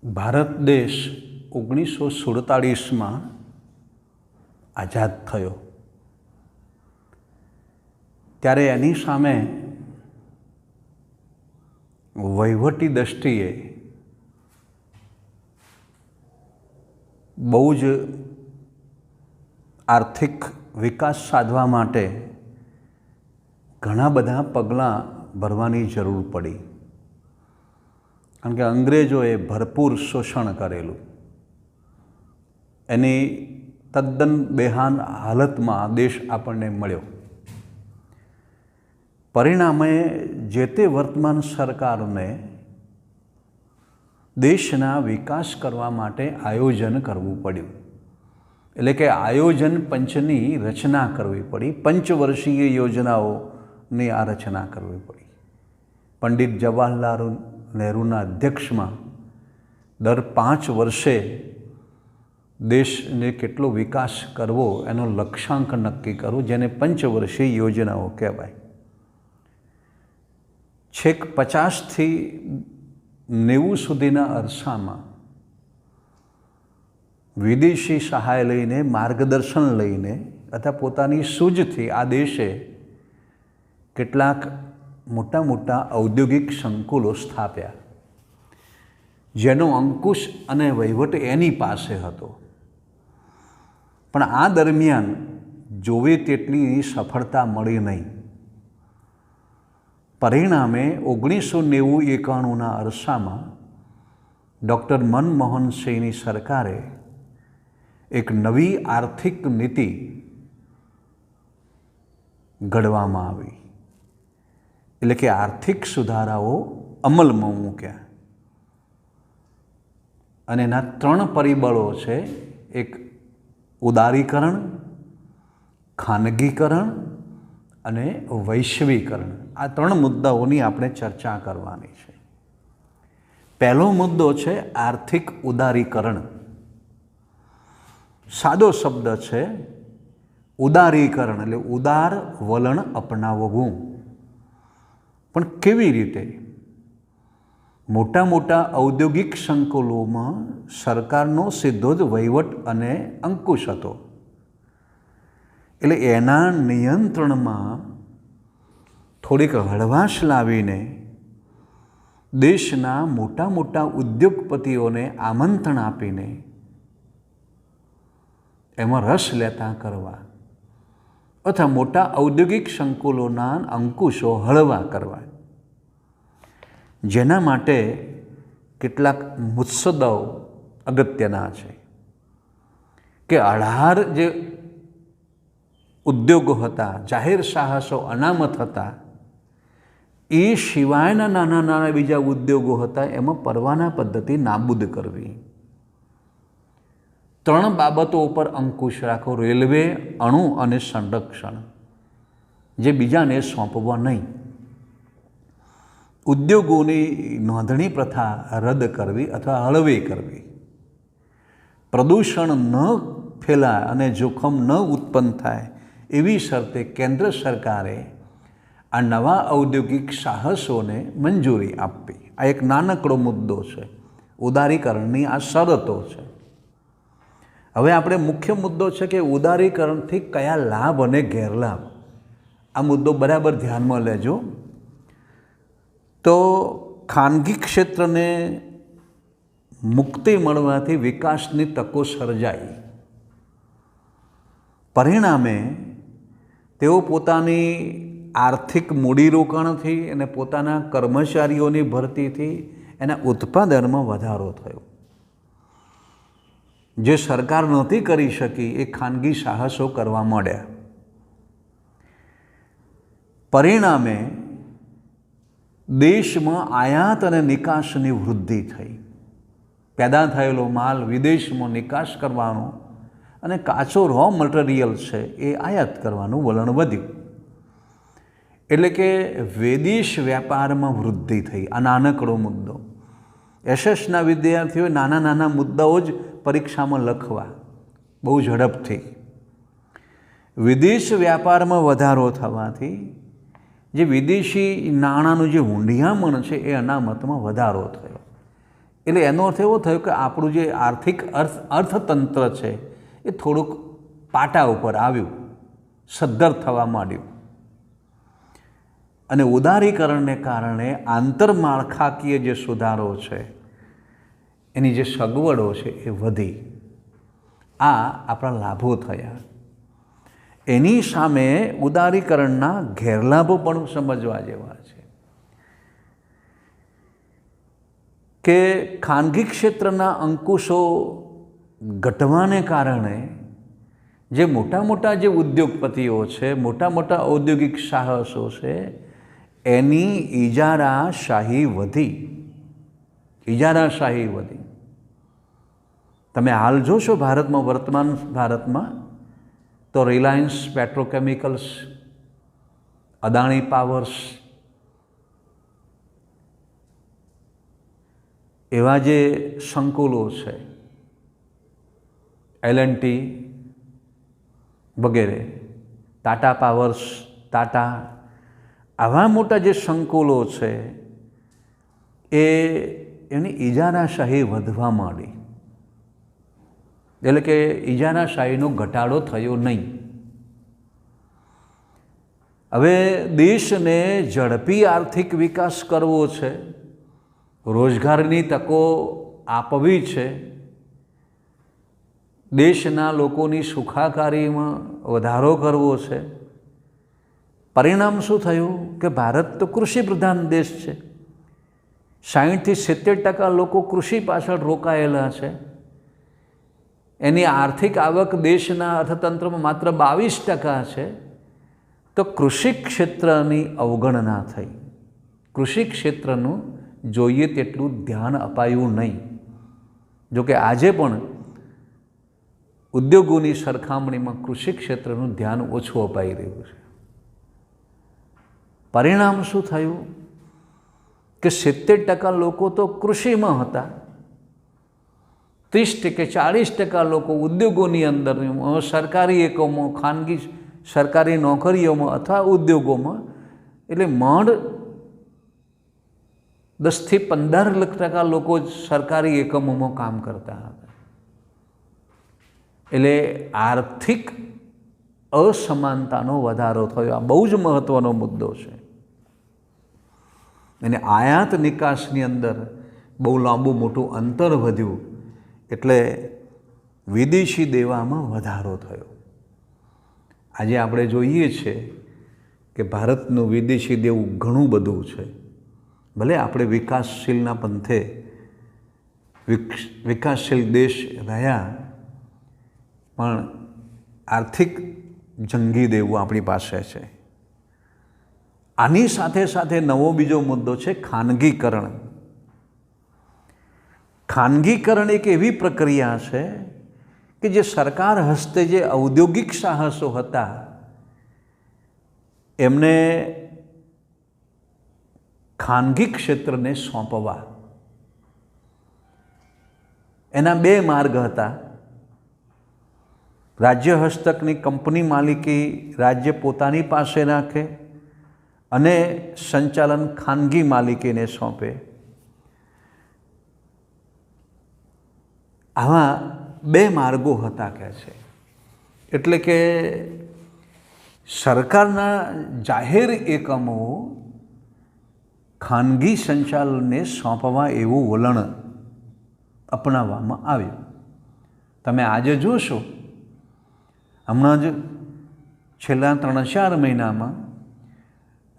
ભારત દેશ 1947માં આઝાદ થયો ત્યારે એની સામે વહીવટી દૃષ્ટિએ બહુ જ આર્થિક વિકાસ સાધવા માટે ઘણા બધા પગલાં ભરવાની જરૂર પડી, કારણ કે અંગ્રેજોએ ભરપૂર શોષણ કરેલું. એની તદ્દન બેહાન હાલતમાં દેશ આપણને મળ્યો. પરિણામે જે તે વર્તમાન સરકારને દેશના વિકાસ કરવા માટે આયોજન કરવું પડ્યું. એટલે કે આયોજન પંચની રચના કરવી પડી. પંચવર્ષીય યોજનાઓની આ રચના કરવી પડી. પંડિત જવાહરલાલ નહેરુના અધ્યક્ષમાં દર 5 વર્ષે દેશને કેટલો વિકાસ કરવો એનો લક્ષ્યાંક નક્કી કરવો, જેને પંચવર્ષીય યોજનાઓ કહેવાય. છેક 50થી 90 સુધીના અરસામાં વિદેશી સહાય લઈને, માર્ગદર્શન લઈને અથવા પોતાની સૂઝથી આ દેશે કેટલાક મોટા મોટા ઔદ્યોગિક સંકુલો સ્થાપ્યા, જેનો અંકુશ અને વહીવટ એની પાસે હતો. પણ આ દરમિયાન જોવે તેટલી સફળતા મળી નહીં. પરિણામે 1990-91ના અરસામાં ડૉક્ટર મનમોહન સિંહની સરકારે એક નવી આર્થિક નીતિ ઘડવામાં આવી. એટલે કે આર્થિક સુધારાઓ અમલમાં મૂક્યા. અને એના 3 પરિબળો છે. એક ઉદારીકરણ, ખાનગીકરણ અને વૈશ્વિકરણ. આ 3 મુદ્દાઓની આપણે ચર્ચા કરવાની છે. પહેલો મુદ્દો છે આર્થિક ઉદારીકરણ. સાદો શબ્દ છે ઉદારીકરણ, એટલે ઉદાર વલણ અપનાવવું. પણ કેવી રીતે? મોટા મોટા ઔદ્યોગિક સંકુલોમાં સરકારનો સીધો જ વહીવટ અને અંકુશ હતો. એટલે એના નિયંત્રણમાં થોડીક હળવાશ લાવીને દેશના મોટા મોટા ઉદ્યોગપતિઓને આમંત્રણ આપીને એમાં રસ લેતા કરવા અથવા મોટા ઔદ્યોગિક સંકુલોના અંકુશો હળવા કરવા. જેના માટે કેટલાક મુસદ્દાઓ અગત્યના છે કે 18 જે ઉદ્યોગો હતા, જાહેર સાહસો અનામત હતા, એ સિવાયના નાના નાના બીજા ઉદ્યોગો હતા, એમાં પરવાના પદ્ધતિ નાબૂદ કરવી. 3 બાબતો ઉપર અંકુશ રાખો: રેલવે, અણુ અને સંરક્ષણ, જે બીજાને સોંપવા નહીં. ઉદ્યોગોની નોંધણી પ્રથા રદ કરવી અથવા હળવી કરવી. પ્રદૂષણ ન ફેલાય અને જોખમ ન ઉત્પન્ન થાય એવી શરતે કેન્દ્ર સરકારે આ નવા ઔદ્યોગિક સાહસોને મંજૂરી આપવી. આ એક નાનકડો મુદ્દો છે. ઉદારીકરણની આ શરતો છે. હવે આપણે મુખ્ય મુદ્દો છે કે ઉદારીકરણથી કયા લાભ અને ગેરલાભ, આ મુદ્દો બરાબર ધ્યાનમાં લેજો. તો ખાનગી ક્ષેત્રને મુક્તિ મળવાથી વિકાસની તકો સર્જાઈ. પરિણામે તેઓ પોતાની આર્થિક મૂડીરોકાણથી અને પોતાના કર્મચારીઓની ભરતીથી એના ઉત્પાદનમાં વધારો થયો. જે સરકાર નહોતી કરી શકી એ ખાનગી સાહસો કરવા માંડ્યા. પરિણામે દેશમાં આયાત અને નિકાસની વૃદ્ધિ થઈ. પેદા થયેલો માલ વિદેશમાં નિકાસ કરવાનો અને કાચો રો મટીરિયલ છે એ આયાત કરવાનું વલણ વધ્યું. એટલે કે વિદેશ વ્યાપારમાં વૃદ્ધિ થઈ. આ નાનકડો મુદ્દો. એસએસના વિદ્યાર્થીઓએ નાના નાના મુદ્દાઓ જ પરીક્ષામાં લખવા બહુ ઝડપથી. વિદેશ વ્યાપારમાં વધારો થવાથી જે વિદેશી નાણાંનું જે ઊંડિયામણ છે એ અનામતમાં વધારો થયો. એટલે એનો અર્થ એવો થયો કે આપણું જે આર્થિક અર્થતંત્ર છે એ થોડુંક પાટા ઉપર આવ્યું, સદ્ધર થવા માંડ્યું. અને ઉદારીકરણને કારણે આંતરમાળખાકીય જે સુધારો છે, એની જે સગવડો છે એ વધી. આ આપણા લાભો થયા. એની સામે ઉદારીકરણના ગેરલાભો પણ સમજવા જેવા છે કે ખાનગી ક્ષેત્રના અંકુશો ઘટવાને કારણે જે મોટા મોટા જે ઉદ્યોગપતિઓ છે, મોટા મોટા ઔદ્યોગિક સાહસો છે, એની ઇજારાશાહી વધી. તમે હાલ જોશો ભારતમાં, વર્તમાન ભારતમાં, તો રિલાયન્સ પેટ્રોકેમિકલ્સ, અદાણી પાવર્સ, એવા જે સંકુલો છે, L&T વગેરે, ટાટા પાવર્સ, ટાટા, આવા મોટા જે સંકુલો છે એની ઇજારાશાહી વધવા માંડી. એટલે કે ઇજારાશાહીનો ઘટાડો થયો નહીં. હવે દેશને ઝડપી આર્થિક વિકાસ કરવો છે, રોજગારની તકો આપવી છે, દેશના લોકોની સુખાકારીમાં વધારો કરવો છે. પરિણામ શું થયું કે ભારત તો કૃષિ પ્રધાન દેશ છે. 60થી 70% લોકો કૃષિ પાછળ રોકાયેલા છે. એની આર્થિક આવક દેશના અર્થતંત્રમાં માત્ર 22% છે. તો કૃષિ ક્ષેત્રની અવગણના થઈ. કૃષિ ક્ષેત્રનું જોઈએ તેટલું ધ્યાન અપાયું નહીં. જોકે આજે પણ ઉદ્યોગોની સરખામણીમાં કૃષિ ક્ષેત્રનું ધ્યાન ઓછું અપાઈ રહ્યું છે. પરિણામ શું થયું કે 70% લોકો તો કૃષિમાં હતા, 30% લોકો ઉદ્યોગોની અંદર, સરકારી એકમો, ખાનગી સરકારી નોકરીઓમાં અથવા ઉદ્યોગોમાં, એટલે માંડ 10થી 15% લોકો જ સરકારી એકમોમાં કામ કરતા હતા. એટલે આર્થિક અસમાનતાનો વધારો થયો. આ બહુ જ મહત્ત્વનો મુદ્દો છે. અને આયાત નિકાસની અંદર બહુ લાંબુ મોટું અંતર વધ્યું, એટલે વિદેશી દેવામાં વધારો થયો. આજે આપણે જોઈએ છીએ કે ભારતનું વિદેશી દેવું ઘણું બધું છે. ભલે આપણે વિકાસશીલના પંથે વિકાસશીલ દેશ રહ્યા, પણ આર્થિક જંગી દેવું આપણી પાસે છે. આની સાથે સાથે નવો બીજો મુદ્દો છે ખાનગીકરણ. ખાનગીકરણ એક એવી પ્રક્રિયા છે કે જે સરકાર હસ્તે જે ઔદ્યોગિક સાહસો હતા એમને ખાનગી ક્ષેત્રને સોંપવા. એના બે માર્ગ હતા. રાજ્ય હસ્તકની કંપની માલિકી રાજ્ય પોતાની પાસે રાખે અને સંચાલન ખાનગી માલિકીને સોંપે. આવા બે માર્ગો હતા કહે છે. એટલે કે સરકારના જાહેર એકમો ખાનગી સંચાલનને સોંપવા એવું વલણ અપનાવવામાં આવ્યું. તમે આજે જોશો, હમણાં જ છેલ્લા 3-4 મહિનામાં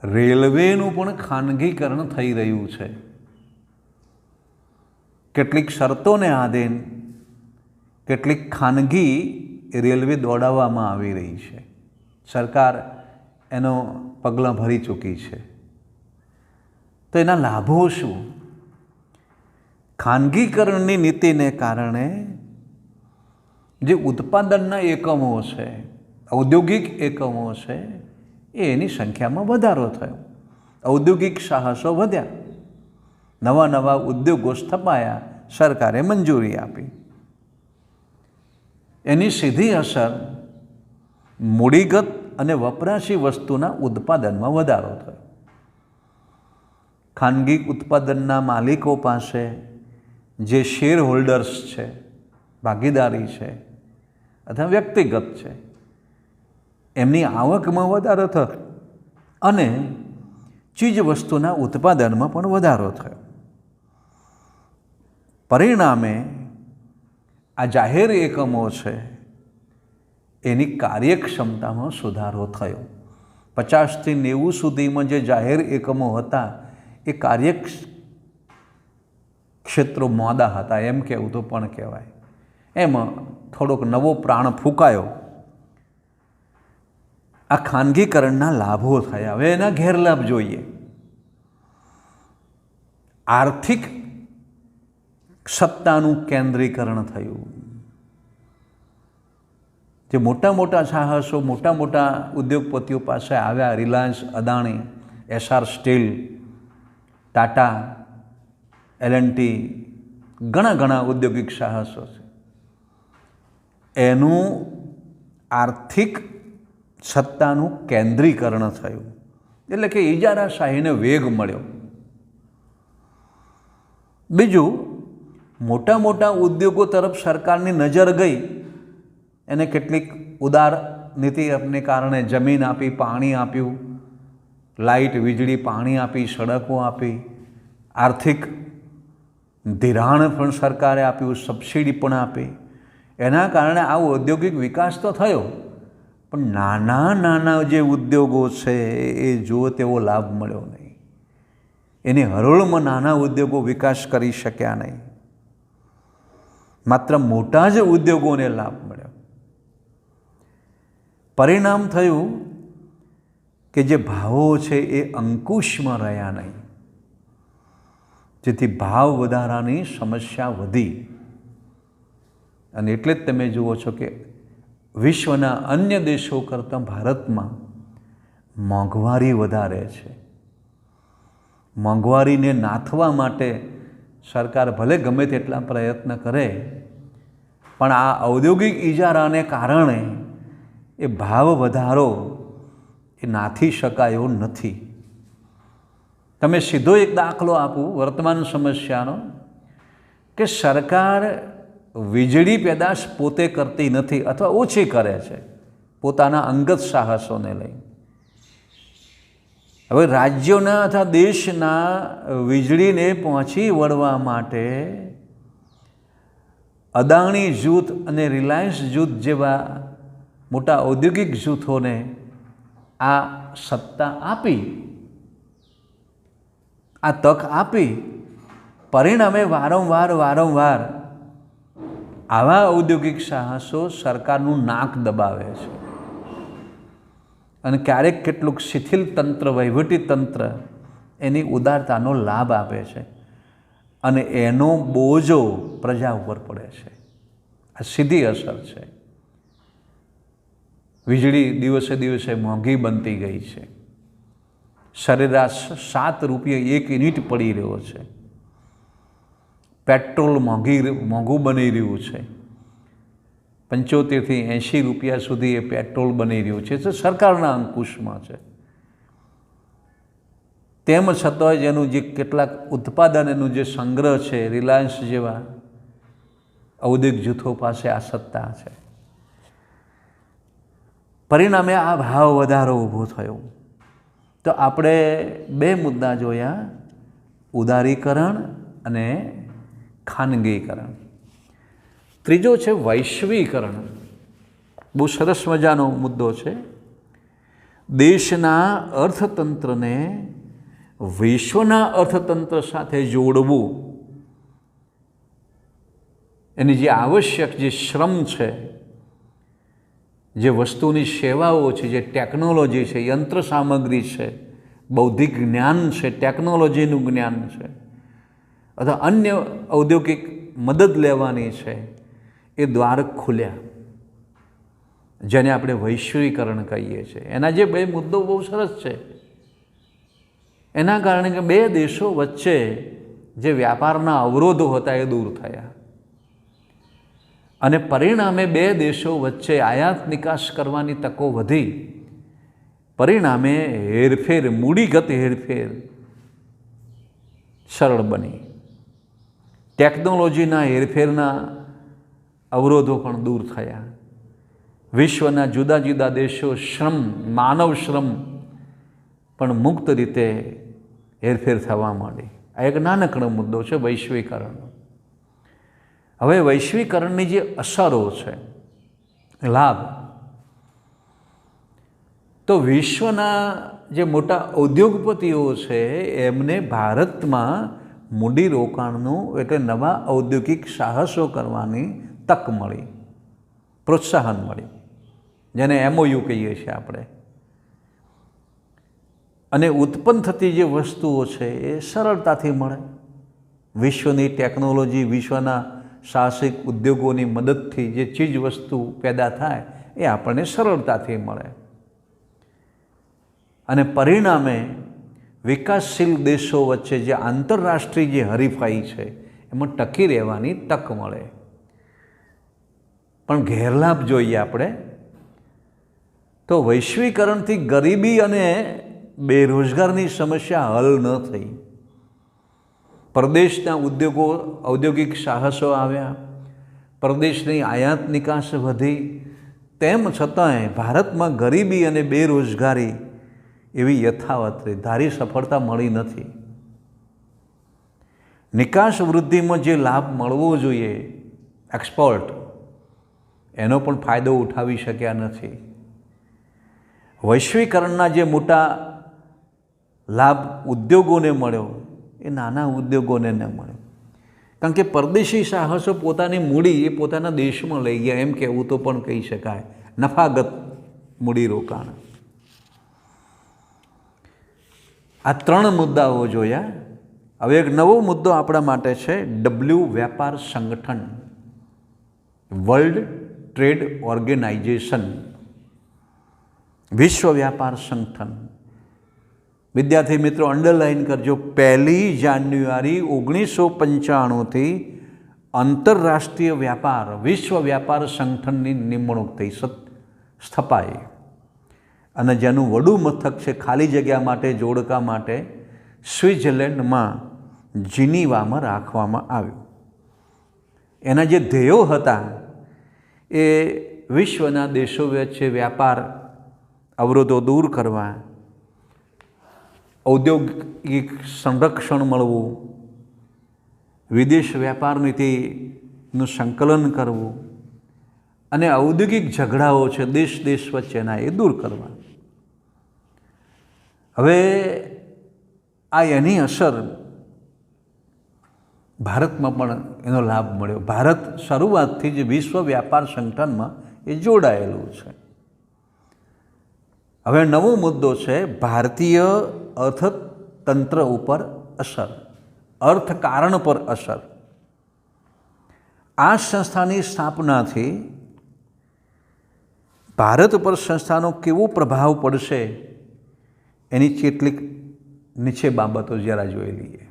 રેલવેનું પણ ખાનગીકરણ થઈ રહ્યું છે. કેટલીક શરતોને આધીન કેટલીક ખાનગી રેલવે દોડાવવામાં આવી રહી છે. સરકાર એનો પગલાં ભરી ચૂકી છે. તો એના લાભો શું? ખાનગીકરણની નીતિને કારણે જે ઉત્પાદનના એકમો છે, ઔદ્યોગિક એકમો છે, એની સંખ્યામાં વધારો થયો. ઔદ્યોગિક સાહસો વધ્યા, નવા નવા ઉદ્યોગો સ્થપાયા, સરકારે મંજૂરી આપી. એની સીધી અસર મૂડીગત અને વપરાશી વસ્તુના ઉત્પાદનમાં વધારો થયો. ખાનગી ઉત્પાદનના માલિકો પાસે જે શેર હોલ્ડર્સ છે, ભાગીદારી છે અથવા વ્યક્તિગત છે, એમની આવકમાં વધારો થયો અને ચીજ વસ્તુના ઉત્પાદનમાં પણ વધારો થયો. પરિણામે આ જાહેર એકમો છે એની કાર્યક્ષમતામાં સુધારો થયો. 50થી 90 સુધીમાં જે જાહેર એકમો હતા એ કાર્યક્ષેત્રો મોડા હતા એમ કહેવું તો પણ કહેવાય. એમાં થોડોક નવો પ્રાણ ફૂંકાયો. આ ખાનગીકરણના લાભો થયા. હવે એના ગેરલાભ જોઈએ. આર્થિક સત્તાનું કેન્દ્રીકરણ થયું. જે મોટા મોટા સાહસો, મોટા મોટા ઉદ્યોગપતિઓ પાસે આવ્યા, રિલાયન્સ, અદાણી, એસઆર સ્ટીલ, ટાટા, એલ&ટી, ઘણા ઔદ્યોગિક સાહસો છે. એનું આર્થિક સત્તાનું કેન્દ્રીકરણ થયું. એટલે કે ઇજારાશાહીને વેગ મળ્યો. બીજું, મોટા મોટા ઉદ્યોગો તરફ સરકારની નજર ગઈ. એને કેટલીક ઉદાર નીતિને કારણે જમીન આપી, પાણી આપ્યું, લાઇટ, વીજળી, પાણી આપી, સડકો આપી, આર્થિક ધિરાણ પણ સરકારે આપ્યું, સબસિડી પણ આપી. એના કારણે આ ઔદ્યોગિક વિકાસ તો થયો, પણ નાના જે ઉદ્યોગો છે એ જો તેવો લાભ મળ્યો નહીં. એની હરોળમાં નાના ઉદ્યોગો વિકાસ કરી શક્યા નહીં. માત્ર મોટા જ ઉદ્યોગોને લાભ મળ્યો. પરિણામ થયું કે જે ભાવો છે એ અંકુશમાં રહ્યા નહીં, જેથી ભાવ વધારાની સમસ્યા વધી. અને એટલે જ તમે જુઓ છો કે વિશ્વના અન્ય દેશો કરતાં ભારતમાં મોંઘવારી વધારે છે. મોંઘવારીને નાથવા માટે સરકાર ભલે ગમે તેટલા પ્રયત્ન કરે, પણ આ ઔદ્યોગિક ઇજારાને કારણે એ ભાવ વધારો એ નાથી શકાયો નથી. તમે સીધો એક દાખલો આપું વર્તમાન સમસ્યાનો, કે સરકાર વીજળી પેદાશ પોતે કરતી નથી અથવા ઓછી કરે છે પોતાના અંગત સાહસોને લઈ. હવે રાજ્યોના અથવા દેશના વીજળીને પહોંચી વળવા માટે અદાણી જૂથ અને રિલાયન્સ જૂથ જેવા મોટા ઔદ્યોગિક જૂથોને આ સત્તા આપી, આ તક આપી. પરિણામે વારંવાર આવા ઔદ્યોગિક સાહસો સરકારનું નાક દબાવે છે અને ક્યારેક કેટલુંક શિથિલ તંત્ર, વહીવટી તંત્ર એની ઉદારતાનો લાભ આપે છે અને એનો બોજો પ્રજા ઉપર પડે છે. આ સીધી અસર છે. વીજળી દિવસે દિવસે મોંઘી બનતી ગઈ છે. સરેરાશ 7 રૂપિયા 1 યુનિટ પડી રહ્યો છે. પેટ્રોલ મોંઘું બની રહ્યું છે. 75 થી 80 રૂપિયા સુધી એ પેટ્રોલ બની રહ્યું છે. તો સરકારના અંકુશમાં છે. તેમ છતાં જેનું જે કેટલાક ઉત્પાદન, એનું જે સંગ્રહ છે, રિલાયન્સ જેવા ઔદ્યોગિક જૂથો પાસે આ સત્તા છે. પરિણામે આ ભાવ વધારો ઊભો થયો. તો આપણે 2 મુદ્દા જોયા, ઉદારીકરણ અને ખાનગીકરણ. ત્રીજો છે વૈશ્વિકરણ. બહુ સરસ મજાનો મુદ્દો છે. દેશના અર્થતંત્રને વિશ્વના અર્થતંત્ર સાથે જોડવું, એની જે આવશ્યક જે શ્રમ છે, જે વસ્તુની સેવાઓ છે, જે ટેકનોલોજી છે, યંત્ર સામગ્રી છે, બૌદ્ધિક જ્ઞાન છે, ટેકનોલોજીનું જ્ઞાન છે, અથવા અન્ય ઔદ્યોગિક મદદ લેવાની છે, એ દ્વાર ખુલ્યા, જેને આપણે વૈશ્વિકરણ કહીએ છીએ. એના જે 2 મુદ્દો બહુ સરસ છે. એના કારણે કે 2 દેશો વચ્ચે જે વ્યાપારના અવરોધો હતા એ દૂર થયા અને પરિણામે 2 દેશો વચ્ચે આયાત નિકાસ કરવાની તકો વધી. પરિણામે મૂડીગત હેરફેર સરળ બની. ટેકનોલોજીના હેરફેરના અવરોધો પણ દૂર થયા. વિશ્વના જુદા જુદા દેશો શ્રમ, માનવ શ્રમ પણ મુક્ત રીતે હેરફેર થવા માંડી. આ એક નાનકડો મુદ્દો છે વૈશ્વિકરણ. હવે વૈશ્વિકરણની જે અસરો છે, લાભ, તો વિશ્વના જે મોટા ઉદ્યોગપતિઓ છે એમને ભારતમાં મૂડીરોકાણનું એટલે નવા ઔદ્યોગિક સાહસો કરવાની તક મળી, પ્રોત્સાહન મળી, જેને MOU કહીએ છીએ આપણે. અને ઉત્પન્ન થતી જે વસ્તુઓ છે એ સરળતાથી મળે. વિશ્વની ટેકનોલોજી, વિશ્વના સાહસિક ઉદ્યોગોની મદદથી જે ચીજ વસ્તુ પેદા થાય એ આપણને સરળતાથી મળે. અને પરિણામે વિકાસશીલ દેશો વચ્ચે જે આંતરરાષ્ટ્રીય જે હરીફાઈ છે એમાં ટકી રહેવાની તક મળે. પણ ગેરલાભ જોઈએ આપણે તો વૈશ્વિકરણથી ગરીબી અને બેરોજગારની સમસ્યા હલ ન થઈ. પરદેશના ઉદ્યોગો, ઔદ્યોગિક સાહસો આવ્યા, પરદેશની આયાત નિકાસ વધી, તેમ છતાંય ભારતમાં ગરીબી અને બેરોજગારી એવી યથાવત રહી, ધારી સફળતા મળી નથી. નિકાસ વૃદ્ધિમાં જે લાભ મળવો જોઈએ, એક્સપોર્ટ, એનો પણ ફાયદો ઉઠાવી શક્યા નથી. વૈશ્વિકરણના જે મોટા લાભ ઉદ્યોગોને મળ્યો એ નાના ઉદ્યોગોને ન મળ્યો. કારણ કે પરદેશી સાહસો પોતાની મૂડી એ પોતાના દેશમાં લઈ ગયા, એમ કહેવું તો પણ કહી શકાય. નફાગત મૂડીરોકાણ. આ 3 મુદ્દાઓ જોયા. હવે એક નવો મુદ્દો આપણા માટે છે વ્યાપાર સંગઠન, વર્લ્ડ ટ્રેડ ઓર્ગેનાઇઝેશન, વિશ્વ વ્યાપાર સંગઠન. વિદ્યાર્થી મિત્રો અંડરલાઇન કરજો, 1 જાન્યુઆરી 1995થી આંતરરાષ્ટ્રીય વ્યાપાર, વિશ્વ વ્યાપાર સંગઠનની નિમણૂક થઈ, સ્થપાઈ. અને જેનું વડું મથક છે ખાલી જગ્યા માટે, જોડકા માટે સ્વિટ્ઝરલેન્ડમાં જીનીવામાં રાખવામાં આવ્યું. એના જે ધ્યેયો હતા એ વિશ્વના દેશો વચ્ચે વ્યાપાર અવરોધો દૂર કરવા, ઔદ્યોગિક સંરક્ષણ મળવું, વિદેશ વ્યાપાર નીતિનું સંકલન કરવું અને ઔદ્યોગિક ઝઘડાઓ છે દેશ દેશ વચ્ચેના એ દૂર કરવા. હવે આ એની અસર ભારતમાં પણ એનો લાભ મળ્યો. ભારત શરૂઆતથી જ વિશ્વ વ્યાપાર સંગઠનમાં એ જોડાયેલું છે. હવે નવો મુદ્દો છે ભારતીય અર્થતંત્ર ઉપર અસર, અર્થકારણ પર અસર. આ સંસ્થાની સ્થાપનાથી ભારત પર સંસ્થાનો કેવો પ્રભાવ પડશે એની કેટલીક નીચે બાબતો જરા જોઈ લઈએ.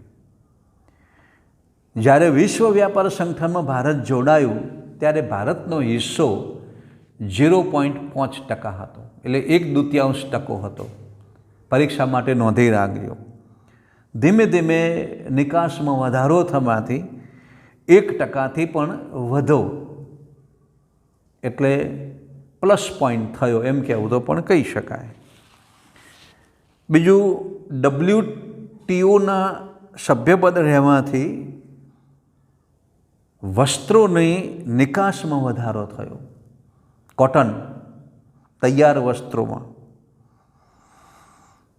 જ્યારે વિશ્વ વ્યાપાર સંગઠનમાં ભારત જોડાયું ત્યારે ભારતનો હિસ્સો 0.5% હતો, એટલે 1/2% હતો. પરીક્ષા માટે નોંધી રાખજો. ધીમે ધીમે નિકાસમાં વધારો થવાથી 1%થી પણ વધો, એટલે પ્લસ પોઈન્ટ થયો એમ કહેવું તો પણ કહી શકાય. બીજું, WTOના સભ્યપદ રહેવાથી વસ્ત્રોની નિકાસમાં વધારો થયો, કોટન, તૈયાર વસ્ત્રોમાં.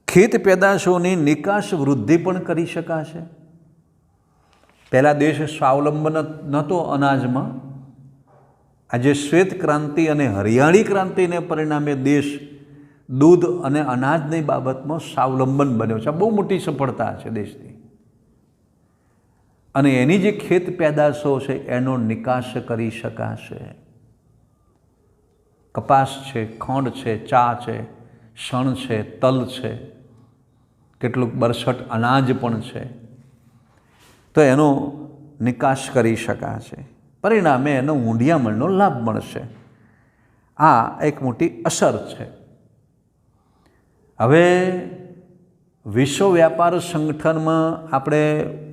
ખેત પેદાશોની નિકાસ વૃદ્ધિ પણ કરી શકાશે. પહેલાં દેશ સ્વાવલંબન નહોતો અનાજમાં. આજે શ્વેત ક્રાંતિ અને હરિયાળી ક્રાંતિને પરિણામે દેશ દૂધ અને અનાજની બાબતમાં સ્વાવલંબન બન્યો છે. બહુ મોટી સફળતા છે દેશની. અને એની જે ખેત પેદાશો છે એનો નિકાસ કરી શકાશે. કપાસ છે, ખંડ છે, ચા છે, શણ છે, તલ છે, કેટલુંક બરસટ અનાજ પણ છે, તો એનો નિકાસ કરી શકાશે. પરિણામે એનો ઊંડિયામણનો લાભ મળશે. આ એક મોટી અસર છે. હવે વિશ્વ વ્યાપાર સંગઠનમાં આપણે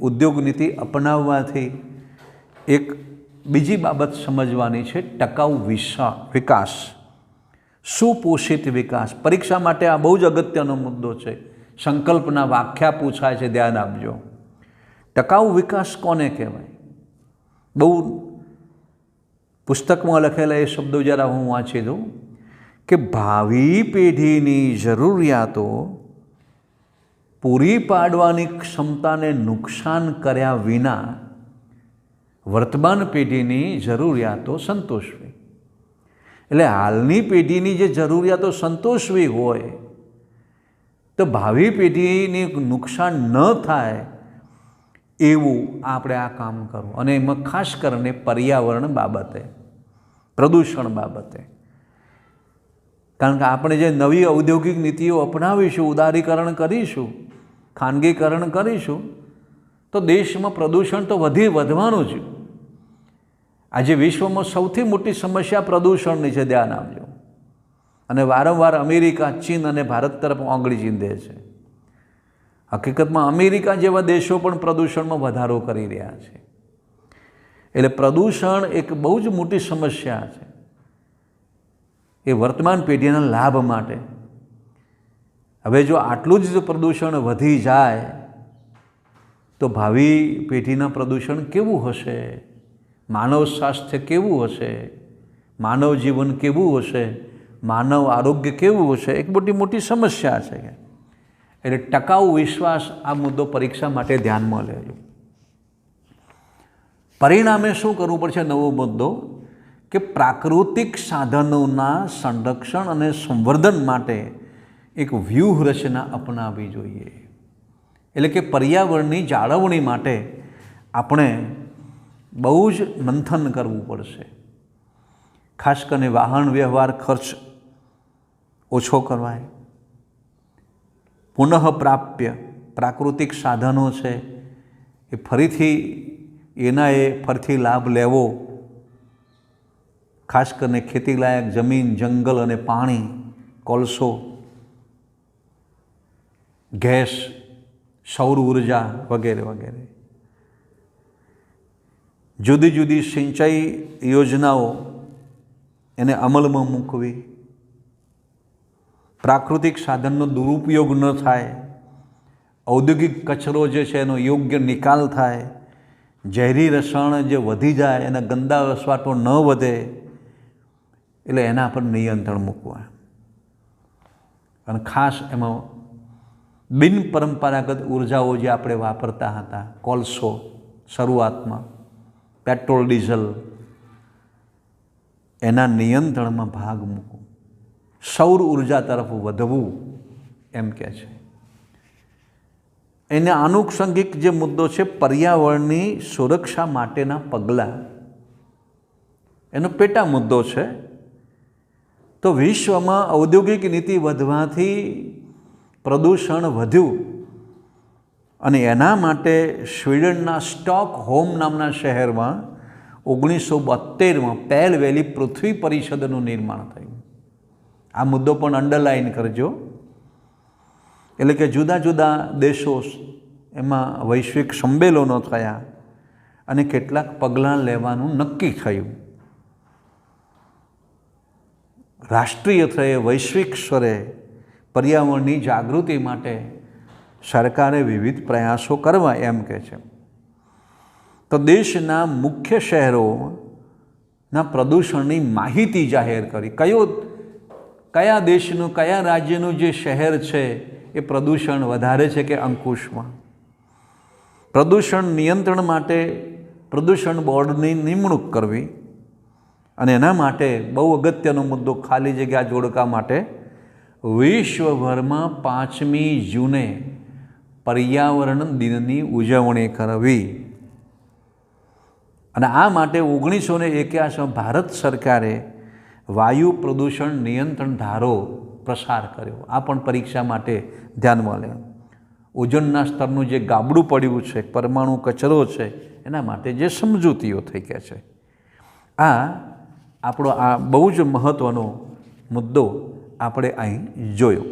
ઉદ્યોગ નીતિ અપનાવવાથી એક બીજી બાબત સમજવાની છે, ટકાઉ વિકાસ, સુપોષિત વિકાસ. પરીક્ષા માટે આ બહુ જ અગત્યનો મુદ્દો છે. સંકલ્પના વ્યાખ્યા પૂછાય છે, ધ્યાન આપજો. ટકાઉ વિકાસ કોને કહેવાય? બહુ પુસ્તકમાં લખેલા એ શબ્દો જરા હું વાંચી દઉં કે ભાવિ પેઢીની જરૂરિયાતો પૂરી પાડવાની ક્ષમતાને નુકસાન કર્યા વિના વર્તમાન પેઢીની જરૂરિયાતો સંતોષવી. એટલે હાલની પેઢીની જે જરૂરિયાતો સંતોષવી હોય તો ભાવિ પેઢીને નુકસાન ન થાય એવું આપણે આ કામ કરવું. અને એમાં ખાસ કરીને પર્યાવરણ બાબતે, પ્રદૂષણ બાબતે. કારણ કે આપણે જે નવી ઔદ્યોગિક નીતિઓ અપનાવીશું, ઉદારીકરણ કરીશું, ખાનગીકરણ કરીશું, તો દેશમાં પ્રદૂષણ તો વધવાનું જ. આજે વિશ્વમાં સૌથી મોટી સમસ્યા પ્રદૂષણની છે, ધ્યાન આપજો. અને વારંવાર અમેરિકા, ચીન અને ભારત તરફ આંગળી ચીંધે છે. હકીકતમાં અમેરિકા જેવા દેશો પણ પ્રદૂષણમાં વધારો કરી રહ્યા છે. એટલે પ્રદૂષણ એક બહુ જ મોટી સમસ્યા છે. એ વર્તમાન પેઢીના લાભ માટે. હવે જો આટલું જ પ્રદૂષણ વધી જાય તો ભાવિ પેઢીના પ્રદૂષણ કેવું હશે, માનવ સ્વાસ્થ્ય કેવું હશે, માનવ જીવન કેવું હશે, માનવ આરોગ્ય કેવું હશે, એક મોટી સમસ્યા છે. એટલે ટકાઉ વિશ્વાસ, આ મુદ્દો પરીક્ષા માટે ધ્યાનમાં લેજો. પરિણામે શું કરવું પડશે? નવો મુદ્દો કે પ્રાકૃતિક સાધનોના સંરક્ષણ અને સંવર્ધન માટે એક વ્યૂહરચના અપનાવવી જોઈએ. એટલે કે પર્યાવરણની જાળવણી માટે આપણે બહુ જ મંથન કરવું પડશે. ખાસ કરીને વાહન વ્યવહાર ખર્ચ ઓછો કરવાય. પુનઃપ્રાપ્ય પ્રાકૃતિક સાધનો છે એ ફરીથી લાભ લેવો. ખાસ કરીને ખેતીલાયક જમીન, જંગલ અને પાણી, કોલસો, ગેસ, સૌર ઉર્જા વગેરે વગેરે. જુદી જુદી સિંચાઈ યોજનાઓ એને અમલમાં મૂકવી. પ્રાકૃતિક સાધનનો દુરુપયોગ ન થાય. ઔદ્યોગિક કચરો જે છે એનો યોગ્ય નિકાલ થાય. ઝેરી રસાયણ જે વધી જાય, એના ગંદા વસવાટો ન વધે, એટલે એના પર નિયંત્રણ મૂકવા. અને ખાસ એમાં બિનપરંપરાગત ઉર્જાઓ જે આપણે વાપરતા હતા, કોલસો શરૂઆતમાં, પેટ્રોલ, ડીઝલ, એના નિયંત્રણમાં ભાગ મૂકો. સૌર ઉર્જા તરફ વધવું એમ કહે છે. એને આનુષંગિક જે મુદ્દો છે, પર્યાવરણની સુરક્ષા માટેના પગલાં, એનો પેટા મુદ્દો છે. તો વિશ્વમાં ઔદ્યોગિક નીતિ વધવાથી પ્રદૂષણ વધ્યું અને એના માટે સ્વીડનના સ્ટોકહોમ નામના શહેરમાં 1972માં પેલ વેલી પૃથ્વી પરિષદનું નિર્માણ થયું. આ મુદ્દો પણ અંડરલાઈન કરજો. એટલે કે જુદા જુદા દેશો, એમાં વૈશ્વિક સંમેલનો થયા અને કેટલાક પગલાં લેવાનું નક્કી થયું. રાષ્ટ્રીય સ્તરે, વૈશ્વિક સ્તરે પર્યાવરણની જાગૃતિ માટે સરકારે વિવિધ પ્રયાસો કરવા એમ કહે છે. તો દેશના મુખ્ય શહેરોના પ્રદૂષણની માહિતી જાહેર કરી. કયા દેશનું, કયા રાજ્યનું જે શહેર છે એ પ્રદૂષણ વધારે છે કે અંકુશમાં. પ્રદૂષણ નિયંત્રણ માટે પ્રદૂષણ બોર્ડની નિમણૂક કરવી. અને એના માટે બહુ અગત્યનો મુદ્દો, ખાલી જગ્યા જોડકા માટે વિશ્વભરમાં 5મી જૂને પર્યાવરણ દિનની ઉજવણી કરવી. અને આ માટે 1981માં ભારત સરકારે વાયુ પ્રદૂષણ નિયંત્રણ ધારો પ્રસાર કર્યો. આ પણ પરીક્ષા માટે ધ્યાનમાં લેવું. ઓઝોનના સ્તરનું જે ગાબડું પડ્યું છે, પરમાણુ કચરો છે, એના માટે જે સમજૂતીઓ થઈ ગયા છે. આ આપણો આ બહુ જ મહત્ત્વનો મુદ્દો આપણે અહીં જોયો.